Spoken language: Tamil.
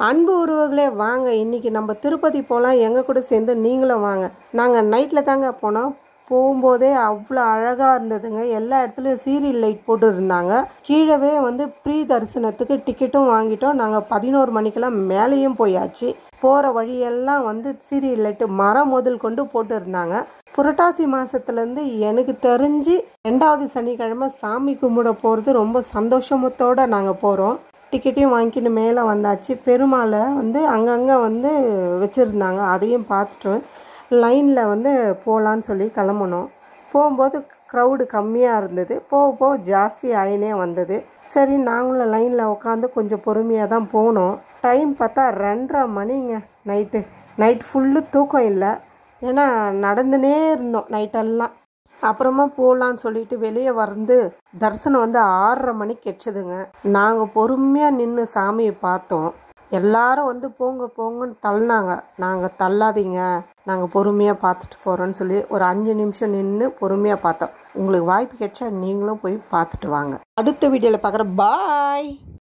அன்பு உறவுகளே வாங்க, இன்றைக்கி நம்ம திருப்பதி போகலாம். எங்கள் கூட சேர்ந்து நீங்களும் வாங்க. நாங்கள் நைட்டில் தாங்க போனோம். போகும்போதே அவ்வளோ அழகாக இருந்ததுங்க. எல்லா இடத்துலையும் சீரியல் லைட் போட்டு இருந்தாங்க. கீழவே ப்ரீ தரிசனத்துக்கு டிக்கெட்டும் வாங்கிட்டோம். நாங்கள் 11 மணிக்கெல்லாம் மேலேயும் போயாச்சு. போகிற வழியெல்லாம் சீரியல் லைட்டு மரம் முதல் கொண்டு போட்டு இருந்தாங்க. புரட்டாசி மாதத்துலேருந்து எனக்கு தெரிஞ்சு 2வது சனிக்கிழமை சாமி கும்பிட போகிறது ரொம்ப சந்தோஷமத்தோடு நாங்கள் போகிறோம். டிக்கெட்டையும் வாங்கிட்டு மேலே வந்தாச்சு. பெருமாளை அங்கங்கே வச்சுருந்தாங்க. அதையும் பார்த்துட்டோம். லைனில் போகலான்னு சொல்லி கிளம்புனோம். போகும்போது க்ரௌடு கம்மியாக இருந்தது. போக போக ஜாஸ்தி ஆயினே வந்தது. சரி, நாங்களும் லைனில் உட்காந்து கொஞ்சம் பொறுமையாக தான் போனோம். டைம் பார்த்தா 2:30 மணிங்க. நைட் ஃபுல்லு தூக்கம் இல்லை. ஏன்னா நடந்துனே இருந்தோம் நைட்டெல்லாம். அப்புறமா போகலான்னு சொல்லிட்டு வெளியே தரிசனம் 6:30 மணிக்கு கெச்சதுங்க. நாங்கள் பொறுமையாக நின்று சாமியை பார்த்தோம். எல்லாரும் போங்க போங்கன்னு தள்ளினாங்க. நாங்கள் தள்ளாதீங்க, நாங்கள் பொறுமையாக பார்த்துட்டு போகிறோன்னு சொல்லி ஒரு 5 நிமிஷம் நின்று பொறுமையாக பார்த்தோம். உங்களுக்கு வாய்ப்பு கிடைச்சா நீங்களும் போய் பார்த்துட்டு வாங்க. அடுத்த வீடியோவில் பார்க்குறேன். பாய்.